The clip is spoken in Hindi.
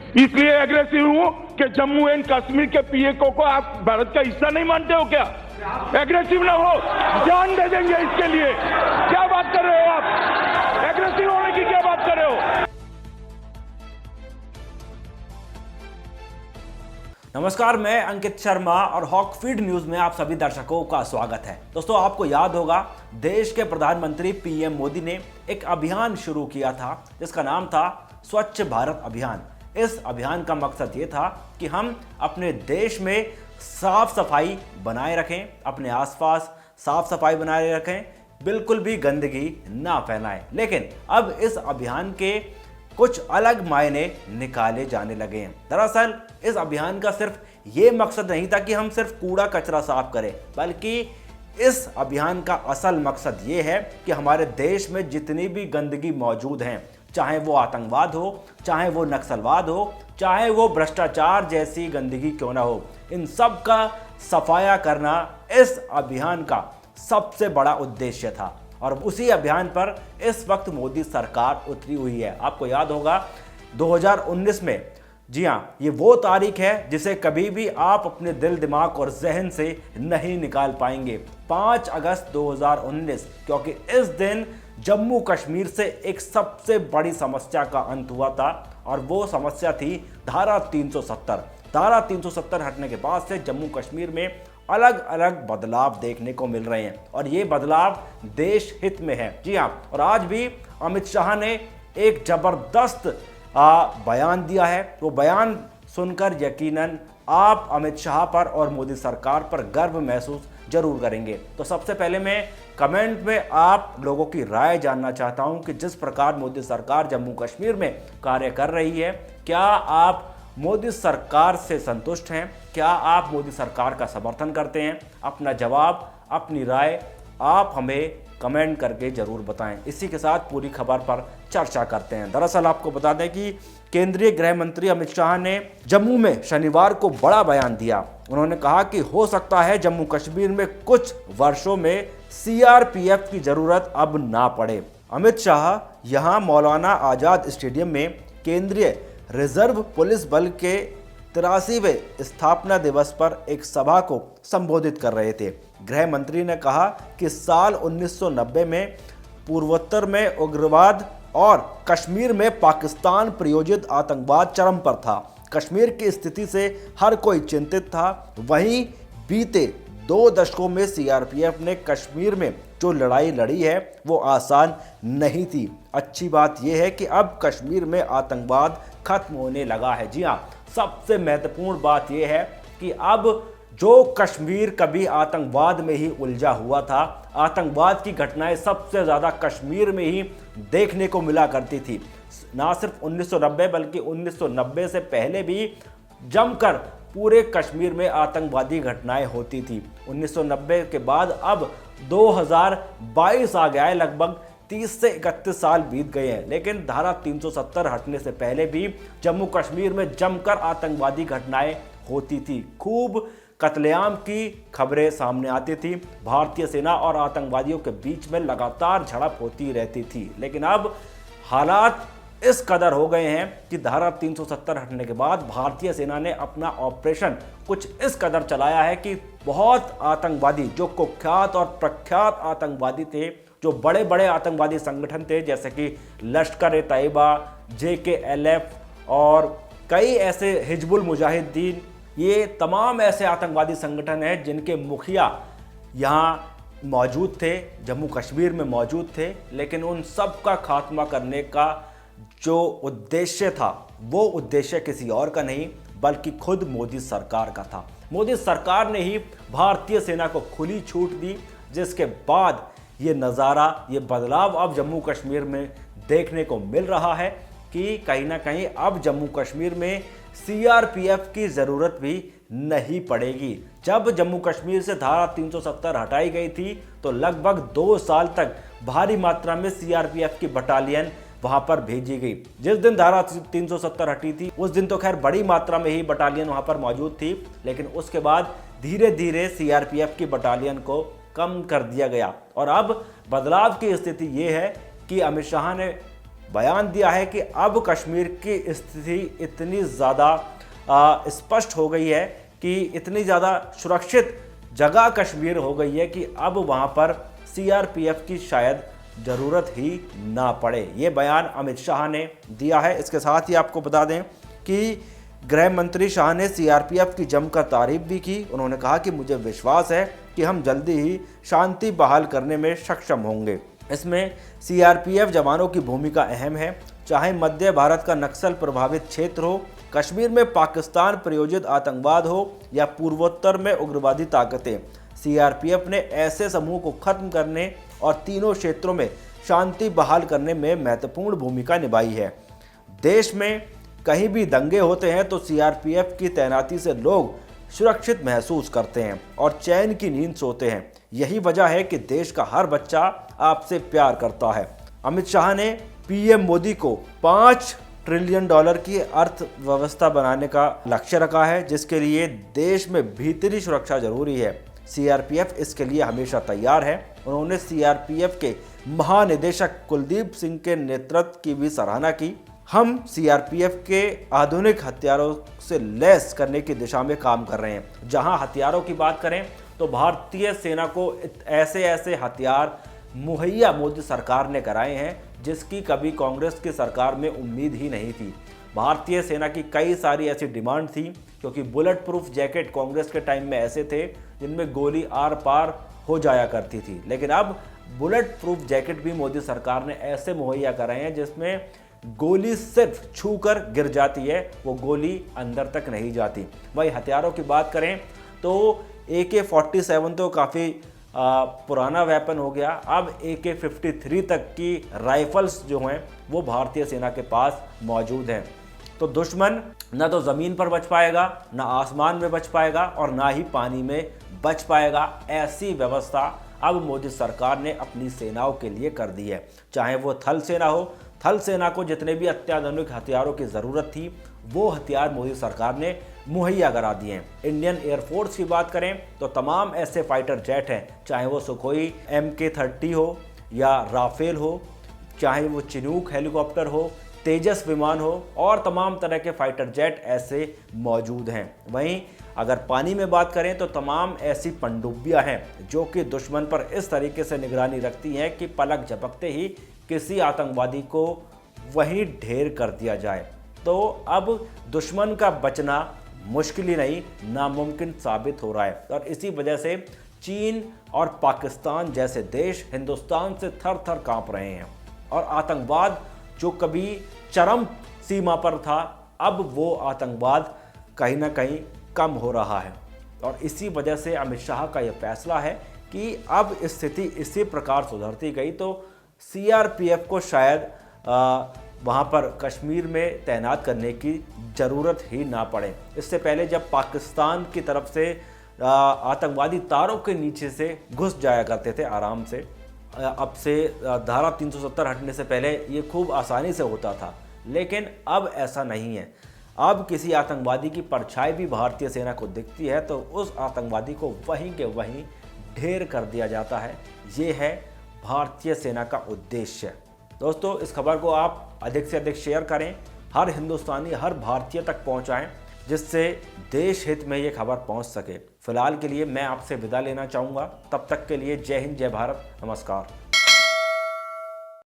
इसलिए एग्रेसिव हूं कि जम्मू एंड कश्मीर के पीएको को आप भारत का हिस्सा नहीं मानते हो क्या? एग्रेसिव ना हो, जान दे देंगे इसके लिए। क्या बात कर रहे हो आप? एग्रेसिव होने की क्या बात कर रहे हो? नमस्कार, मैं अंकित शर्मा और हॉक फीड न्यूज में आप सभी दर्शकों का स्वागत है। दोस्तों, आपको याद होगा देश के प्रधानमंत्री पीएम मोदी ने एक अभियान शुरू किया था जिसका नाम था स्वच्छ भारत अभियान। इस अभियान का मकसद ये था कि हम अपने देश में साफ सफाई बनाए रखें, अपने आसपास साफ सफाई बनाए रखें, बिल्कुल भी गंदगी ना फैलाएं। लेकिन अब इस अभियान के कुछ अलग मायने निकाले जाने लगे हैं। दरअसल इस अभियान का सिर्फ ये मकसद नहीं था कि हम सिर्फ कूड़ा कचरा साफ करें, बल्कि इस अभियान का असल मकसद ये है कि हमारे देश में जितनी भी गंदगी मौजूद हैं, चाहे वो आतंकवाद हो, चाहे वो नक्सलवाद हो, चाहे वो भ्रष्टाचार जैसी गंदगी क्यों ना हो, इन सब का सफाया करना इस अभियान का सबसे बड़ा उद्देश्य था। और उसी अभियान पर इस वक्त मोदी सरकार उतरी हुई है। आपको याद होगा 2019 में, जी हाँ, ये वो तारीख है जिसे कभी भी आप अपने दिल, दिमाग और जहन से नहीं निकाल पाएंगे। 5 अगस्त 2019, क्योंकि इस दिन जम्मू कश्मीर से एक सबसे बड़ी समस्या का अंत हुआ था और वो समस्या थी धारा 370। धारा 370 हटने के बाद से जम्मू कश्मीर में अलग अलग बदलाव देखने को मिल रहे हैं और ये बदलाव देश हित में है। जी हाँ, और आज भी अमित शाह ने एक जबरदस्त बयान दिया है। वो बयान सुनकर यकीनन आप अमित शाह पर और मोदी सरकार पर गर्व महसूस जरूर करेंगे। तो सबसे पहले मैं कमेंट में आप लोगों की राय जानना चाहता हूं कि जिस प्रकार मोदी सरकार जम्मू कश्मीर में कार्य कर रही है, क्या आप मोदी सरकार से संतुष्ट हैं? क्या आप मोदी सरकार का समर्थन करते हैं? अपना जवाब, अपनी राय आप हमें कमेंट करके जरूर बताएं। इसी के साथ पूरी खबर पर चर्चा करते हैं। दरअसल आपको बता दें कि केंद्रीय गृह मंत्री अमित शाह ने जम्मू में शनिवार को बड़ा बयान दिया। उन्होंने कहा कि हो सकता है जम्मू कश्मीर में कुछ वर्षों में सीआरपीएफ की जरूरत अब ना पड़े। अमित शाह यहां मौलाना आजाद स्टेडियम में केंद्रीय रिजर्व पुलिस बल के 83वें स्थापना दिवस पर एक सभा को संबोधित कर रहे थे। गृह मंत्री ने कहा कि साल 1990 में पूर्वोत्तर में उग्रवाद और कश्मीर में पाकिस्तान प्रायोजित आतंकवाद चरम पर था। कश्मीर की स्थिति से हर कोई चिंतित था। वहीं बीते 2 दशकों में सीआरपीएफ ने कश्मीर में जो लड़ाई लड़ी है वो आसान नहीं थी। अच्छी बात यह है कि अब कश्मीर में आतंकवाद खत्म होने लगा है। जी हाँ, सबसे महत्वपूर्ण बात यह है कि अब जो कश्मीर कभी आतंकवाद में ही उलझा हुआ था, आतंकवाद की घटनाएं सबसे ज़्यादा कश्मीर में ही देखने को मिला करती थी। ना सिर्फ 1990 बल्कि 1990 से पहले भी जमकर पूरे कश्मीर में आतंकवादी घटनाएं होती थी। 1990 के बाद अब 2022 आ गया है, लगभग 30 से 31 साल बीत गए हैं, लेकिन धारा 370 हटने से पहले भी जम्मू कश्मीर में जमकर आतंकवादी घटनाएं होती थी। खूब कत्लेआम की खबरें सामने आती थी। भारतीय सेना और आतंकवादियों के बीच में लगातार झड़प होती रहती थी। लेकिन अब हालात इस कदर हो गए हैं कि धारा 370 हटने के बाद भारतीय सेना ने अपना ऑपरेशन कुछ इस कदर चलाया है कि बहुत आतंकवादी, जो कुख्यात और प्रख्यात आतंकवादी थे, जो बड़े बड़े आतंकवादी संगठन थे जैसे कि लश्कर-ए-तैयबा, JKLF और कई ऐसे हिजबुल मुजाहिदीन, ये तमाम ऐसे आतंकवादी संगठन हैं जिनके मुखिया यहाँ मौजूद थे, जम्मू कश्मीर में मौजूद थे। लेकिन उन सब का खात्मा करने का जो उद्देश्य था वो उद्देश्य किसी और का नहीं बल्कि खुद मोदी सरकार का था। मोदी सरकार ने ही भारतीय सेना को खुली छूट दी, जिसके बाद ये नज़ारा, ये बदलाव अब जम्मू कश्मीर में देखने को मिल रहा है कि कहीं ना कहीं अब जम्मू कश्मीर में सीआरपीएफ की ज़रूरत भी नहीं पड़ेगी। जब जम्मू कश्मीर से धारा 370 हटाई गई थी तो लगभग 2 साल तक भारी मात्रा में सीआरपीएफ की बटालियन वहां पर भेजी गई। जिस दिन धारा 370 हटी थी उस दिन तो खैर बड़ी मात्रा में ही बटालियन वहां पर मौजूद थी, लेकिन उसके बाद धीरे धीरे सीआरपीएफ की बटालियन को कम कर दिया गया। और अब बदलाव की स्थिति ये है कि अमित शाह ने बयान दिया है कि अब कश्मीर की स्थिति इतनी ज़्यादा स्पष्ट हो गई है कि इतनी ज़्यादा सुरक्षित जगह कश्मीर हो गई है कि अब वहाँ पर सीआरपीएफ की शायद ज़रूरत ही ना पड़े। ये बयान अमित शाह ने दिया है। इसके साथ ही आपको बता दें कि गृह मंत्री शाह ने सीआरपीएफ की जमकर तारीफ भी की। उन्होंने कहा कि मुझे विश्वास है कि हम जल्दी ही शांति बहाल करने में सक्षम होंगे। इसमें सीआरपीएफ जवानों की भूमिका अहम है, चाहे मध्य भारत का नक्सल प्रभावित क्षेत्र हो, कश्मीर में पाकिस्तान प्रायोजित आतंकवाद हो या पूर्वोत्तर में उग्रवादी ताकतें। सीआरपीएफ ने ऐसे समूह को खत्म करने और तीनों क्षेत्रों में शांति बहाल करने में महत्वपूर्ण भूमिका निभाई है। देश में कहीं भी दंगे होते हैं तो सीआरपीएफ की तैनाती से लोग सुरक्षित महसूस करते हैं और चैन की नींद सोते हैं। यही वजह है कि देश का हर बच्चा आपसे प्यार करता है। अमित शाह ने पीएम मोदी को $5 ट्रिलियन की अर्थव्यवस्था बनाने का लक्ष्य रखा है, जिसके लिए देश में भीतरी सुरक्षा जरूरी है। सीआरपीएफ इसके लिए हमेशा तैयार है। उन्होंने सीआरपीएफ के महानिदेशक कुलदीप सिंह के नेतृत्व की भी सराहना की। हम सीआरपीएफ के आधुनिक हथियारों से लैस करने की दिशा में काम कर रहे हैं। जहां हथियारों की बात करें तो भारतीय सेना को ऐसे हथियार मुहैया मोदी सरकार ने कराए हैं जिसकी कभी कांग्रेस की सरकार में उम्मीद ही नहीं थी। भारतीय सेना की कई सारी ऐसी डिमांड थी, क्योंकि बुलेट प्रूफ जैकेट कांग्रेस के टाइम में ऐसे थे जिनमें गोली आर पार हो जाया करती थी, लेकिन अब बुलेट प्रूफ जैकेट भी मोदी सरकार ने ऐसे मुहैया कराए हैं जिसमें गोली सिर्फ छूकर गिर जाती है, वो गोली अंदर तक नहीं जाती। वही हथियारों की बात करें तो AK-47 तो काफ़ी पुराना वेपन हो गया। अब AK-53 तक की राइफल्स जो हैं वो भारतीय सेना के पास मौजूद हैं। तो दुश्मन न तो ज़मीन पर बच पाएगा, ना आसमान में बच पाएगा और ना ही पानी में बच पाएगा। ऐसी व्यवस्था अब मोदी सरकार ने अपनी सेनाओं के लिए कर दी है। चाहे वो थल सेना हो, थल सेना को जितने भी अत्याधुनिक हथियारों की ज़रूरत थी वो हथियार मोदी सरकार ने मुहैया करा दिए हैं। इंडियन एयरफोर्स की बात करें तो तमाम ऐसे फाइटर जेट हैं, चाहे वो सुखोई MK-30 हो या राफेल हो, चाहे वो चिनूक हेलीकॉप्टर हो, तेजस विमान हो, और तमाम तरह के फाइटर जेट ऐसे मौजूद हैं। वहीं अगर पानी में बात करें तो तमाम ऐसी पनडुब्बियां हैं जो कि दुश्मन पर इस तरीके से निगरानी रखती हैं कि पलक झपकते ही किसी आतंकवादी को वहीं ढेर कर दिया जाए। तो अब दुश्मन का बचना मुश्किल ही नहीं, नामुमकिन साबित हो रहा है। और इसी वजह से चीन और पाकिस्तान जैसे देश हिंदुस्तान से थर थर कांप रहे हैं और आतंकवाद जो कभी चरम सीमा पर था, अब वो आतंकवाद कहीं ना कहीं कम हो रहा है। और इसी वजह से अमित शाह का यह फैसला है कि अब स्थिति इसी प्रकार सुधरती गई तो सीआरपीएफ को शायद वहाँ पर कश्मीर में तैनात करने की ज़रूरत ही ना पड़े। इससे पहले जब पाकिस्तान की तरफ से आतंकवादी तारों के नीचे से घुस जाया करते थे आराम से, अब से धारा 370 हटने से पहले ये खूब आसानी से होता था, लेकिन अब ऐसा नहीं है। अब किसी आतंकवादी की परछाई भी भारतीय सेना को दिखती है तो उस आतंकवादी को वहीं के वहीं ढेर कर दिया जाता है। ये है भारतीय सेना का उद्देश्य। दोस्तों, इस खबर को आप अधिक से अधिक शेयर करें, हर हिंदुस्तानी, हर भारतीय तक पहुंचाएं, जिससे देश हित में ये खबर पहुंच सके। फिलहाल के लिए मैं आपसे विदा लेना चाहूँगा। तब तक के लिए जय हिंद, जय भारत, नमस्कार।